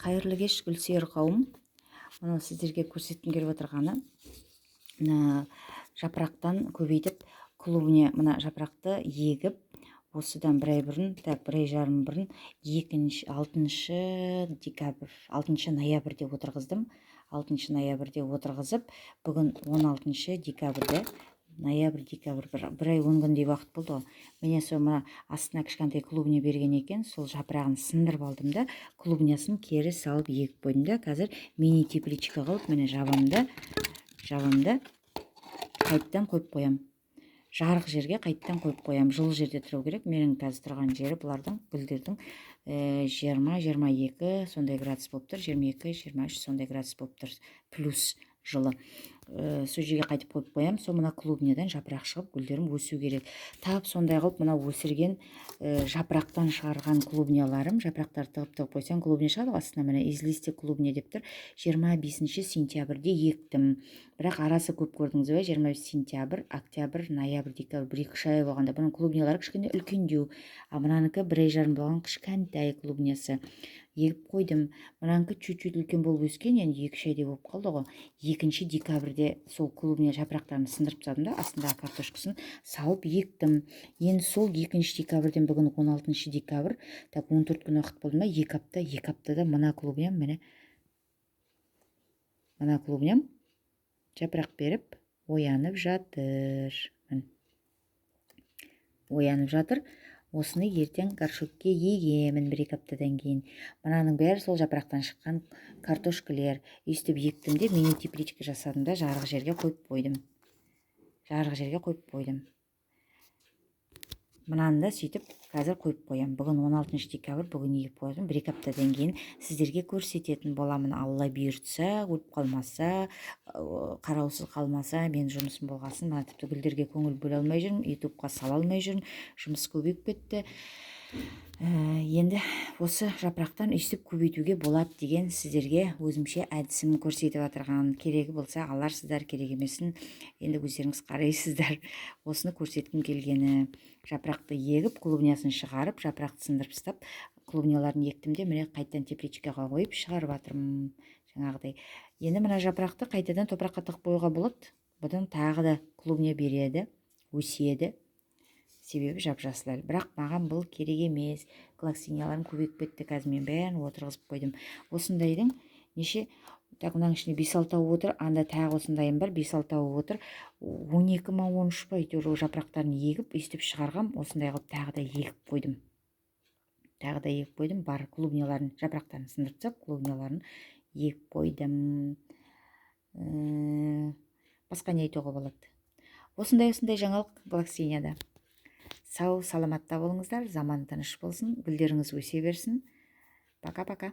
Қайырлы кеш, гүлсүйер қауым. Мұны сіздерге көрсеткім келіп отырғаны, мына жапырақтан көбейтіп клубне мына жапырақты егіп, осыдан бір ай бұрын, бір ай жарым бұрын 6 декабрь, 6 ноябрьде отырғыздым. 6 ноябрьде отырғызып, бүгін 16 декабрьде, ноябрь-декабрь, бір ай 10 күндей уақыт болды ғой. Міне сол мына астына кішкентай клубня берген екен, сол жапырағын сындырып алдым да, клубнясын кері салып егіп қойдым да. Қазір мини тепличка қылып, міне жабамды, қайттан қойып қоям. Жарық жерге қайттан қойып қоям. Жылы жерде тұру керек. Менің қазір тұрған жері бұлардың, гүлдердің 20-22 сондай градус болып тұр. 22-23 сондай градус болып тұр. Плюс жылы. Сол жерге қайтып қойып қоям. Сол мына клубнядан жапырақ шығып, гүлдерім өсу керек. Тап сондай қылып мына өсірген жапырақтан шығарған клубняларым, жапырақтарды тығып қойсаң, клубня шығады. Астына міне из листья клубня деп тұр. 25 сентябрьде ектім. Бірақ арасы көп көрдіңіз бе? 25 сентябрь, октябрь, ноябрь, декабрь, 1-2 ай болғанда. Бұның клубнялары кішкене үлкендеу. А мынанікі 1 ай жарым болған кішкентай клубнясы. Егіп қойдым. Мынанікі чуть-чуть үлкен болып өскен, енді 2-3 айдай болып қалды ғой. 2 декабрьде сол клубня жапырақтарын сындырып тастадым да, астындағы картошкасын салып ектім. Енді сол 2 декабрьден бүгін 16 декабрь, так 14 күн уақыт болды ма? 2 аптада мына клубням, міне мына клубням жапырақ беріп оянып жатыр. Оянып жатыр. Осыны ертең горшокке егемін 1-2 аптадан кейін. Мынаның бәрі сол жапырақтан шыққан картошкалер. Өйстіп ектім де, мини тепличка жасадым да, жарық жерге қойып қойдым. Мынаны да сөйтіп қазір қойып қоям. Бүгін 16 декабрь, бүгін егіп қойдым. 1-2 аптадан кейін сіздерге көрсететін боламын. Алла бұйыртса, өліп қалмаса, қараусыз қалмаса, мен жұмысым болғасын. Мына тіпті гүлдерге көңіл бөле алмай жүрмін, ютубқа сала алмай жүрмін. Жұмыс көбейіп кетті. Енді осы жапырақтан өйстіп көбейтуге болады деген сіздерге өзімше әдісім көрсетіп отырған. Керегі болса аларсыздар, керек емесін енді өздеріңіз қарайсыздар. Осыны көрсеткім келгені. Жапырақты егіп, клубнясын шығарып, жапырақты сындырып тастап, клубняларын ектім де, міне қайттан тепличкаға қойып шығарып жатырмын жаңағыдай. Енді мына жапырақты қайтадан топыраққа тығып қоюға болады. Бұдан тағы да клубня береді, өседі. Себебі жап-жасыл. Бірақ маған бұл керек емес. Глоксинияларым көбейіп кетті. Қазір мен бәрін отырғызып қойдым. Осындайдың неше, так мынаның ішінде 5-6 тауы отыр. Анда тағы осындайым бар, 5-6 тауы отыр. 12 ма 13 па әйтеуір жапырақтарын егіп, өйстіп шығарғам. Осындай қылып тағы да егіп қойдым. Бар клубняларын, жапырақтарын сындырып, клубняларын егіп қойдым. Басқа не айтуға болады? Осындай жаңалық глоксинияда. Сау, саламатта болыңыздар, заман тыныш болсын, гүлдеріңіз өсе берсін. Пока-пока.